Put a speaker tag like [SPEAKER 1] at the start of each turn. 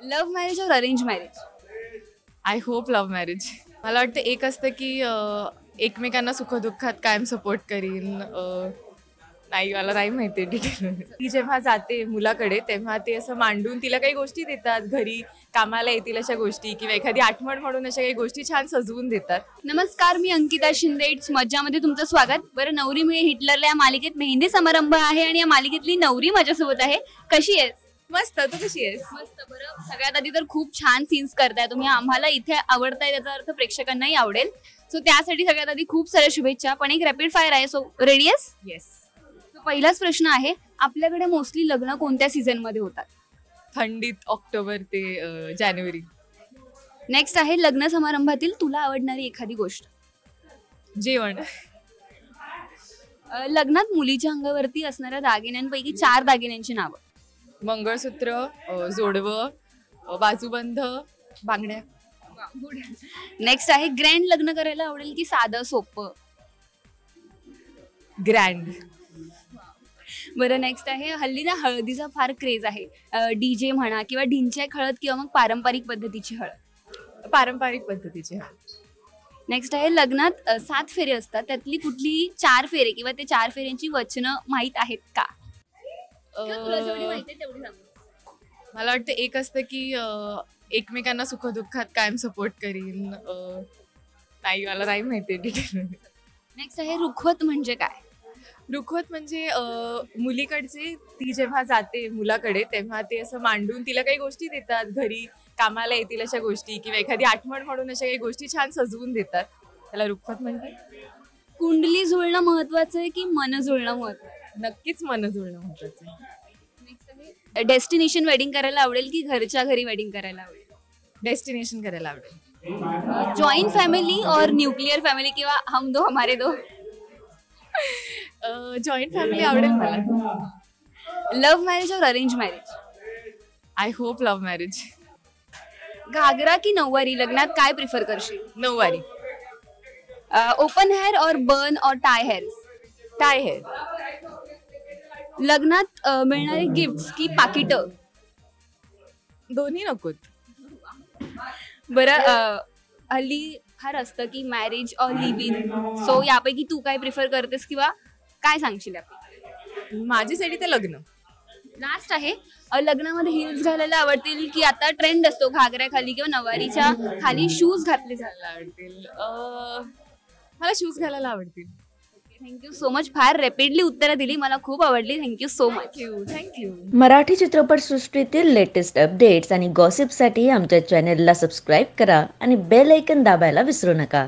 [SPEAKER 1] Love marriage or arrange marriage?
[SPEAKER 2] I hope love marriage. मला वाटतं एक असतं की एकमेकांना सुखदुःखात कायम सपोर्ट करीन. नाही, मला नाही माहिती डिटेल. ती जेव्हा जाते मुलाकडे तेव्हा ते असं मांडून तिला काही गोष्टी देतात, घरी कामाला येतील अशा गोष्टी किंवा एखादी आठवण म्हणून अशा काही गोष्टी छान सजवून देतात.
[SPEAKER 1] नमस्कार, मी अंकिता शिंदे. इट्स मज्जामध्ये तुमचं स्वागत. बरं, नवरी मिळे हिटलरला या मालिकेत मेहंदी समारंभ आहे आणि या मालिकेतली नवरी माझ्यासोबत आहे. कशी आहेस?
[SPEAKER 2] मस्त. तू कशी आहेस?
[SPEAKER 1] मस्त. बरं, सगळ्यात आधी तर खूप छान सीन्स करताय तुम्ही. आम्हाला इथे आवडताय त्याचा अर्थ प्रेक्षकांनाही आवडेल. सो त्यासाठी सगळ्यात आधी खूप साऱ्या शुभेच्छा. पण एक रॅपिड फायर आहे, सो रेडी आहेस?
[SPEAKER 2] येस.
[SPEAKER 1] पहिलाच प्रश्न आहे, आपल्याकडे मोस्टली लग्न कोणत्या सीझन मध्ये होतात?
[SPEAKER 2] थंडीत ऑक्टोबर ते जानेवारी.
[SPEAKER 1] नेक्स्ट आहे, लग्न समारंभातील तुला आवडणारी एखादी गोष्ट?
[SPEAKER 2] जेवण.
[SPEAKER 1] लग्नात मुलीच्या अंगावरती असणाऱ्या दागिन्यांपैकी 4 दागिन्यांची नावं?
[SPEAKER 2] मंगळसूत्र, जोडवं, बाजूबंध, बांगड्या.
[SPEAKER 1] नेक्स्ट आहे, ग्रँड लग्न करायला आवडेल की साधं सोपं?
[SPEAKER 2] ग्रँड.
[SPEAKER 1] बरं, नेक्स्ट आहे, हल्ली ना हळदीचा फार क्रेज आहे. डीजे म्हणा किंवा ढिंच्याक हळद किंवा मग पारंपरिक पद्धतीची हळद?
[SPEAKER 2] पारंपरिक पद्धतीचे.
[SPEAKER 1] नेक्स्ट आहे, लग्नात 7 फेरे असतात, त्यातली कुठली 4 फेरे किंवा ते 4 फेऱ्यांची वचनं माहीत आहेत का?
[SPEAKER 2] मला वाटतं एक असतं की एकमेकांना सुखदुःखात कायम सपोर्ट करीन. नाही, मला नाही माहिती डिटेल.
[SPEAKER 1] नेक्स्ट आहे, रुखवत म्हणजे काय?
[SPEAKER 2] रुखवत म्हणजे मुलीकडचे ती जेव्हा जाते मुलाकडे तेव्हा ते असं मांडून तिला काही गोष्टी देतात, घरी कामाला येतील अशा गोष्टी किंवा एखादी आठवण म्हणून अशा काही गोष्टी छान सजवून देतात. त्याला रुखवत म्हणतात.
[SPEAKER 1] कुंडली जुळणं महत्वाचं आहे की मन जुळणं महत्वाचं?
[SPEAKER 2] नक्कीच मन जुळणं महत्वाचं आहे.
[SPEAKER 1] डेस्टिनेशन वेडिंग करायला आवडेल की घरच्या घरी वेडिंग करायला आवडेल?
[SPEAKER 2] डेस्टिनेशन करायला आवडेल.
[SPEAKER 1] Joint family or nuclear family किंवा हम दो हमारे दो?
[SPEAKER 2] जॉईंट फॅमिली आवडेल मला.
[SPEAKER 1] Love marriage or arrange marriage?
[SPEAKER 2] I hope love marriage.
[SPEAKER 1] घागरा की नऊवारी, लग्नात काय प्रिफर करशील?
[SPEAKER 2] नऊवारी.
[SPEAKER 1] Open hair or bun or tie hair?
[SPEAKER 2] Tie hair.
[SPEAKER 1] लग्नात मिळणारे गिफ्ट की पाकिट?
[SPEAKER 2] दोन्ही नकोत.
[SPEAKER 1] बरं, हल्ली फार असतं की मॅरेज और लिव्ह इन, सो यापैकी तू काय प्रिफर करतेस किंवा काय सांगशील?
[SPEAKER 2] माझ्यासाठी ते लग्न.
[SPEAKER 1] लास्ट आहे, लग्नामध्ये हिल्स घालायला आवडतील की आता ट्रेंड असतो घागऱ्या खाली किंवा नवारीच्या खाली शूज घातले जायला
[SPEAKER 2] आवडतील? मला शूज घालायला आवडतील.
[SPEAKER 1] Thank you so much. फार रॅपिडली उत्तरं दिली, मला खूप आवडली. Thank you so much.
[SPEAKER 2] Thank you.
[SPEAKER 3] Marathi चित्रपटसृष्टीतील लेटेस्ट अपडेट्स आणि गॉसिपसाठी आमच्या चॅनेलला सबस्क्राईब करा आणि बेल आयकॉन दाबायला विसरू नका.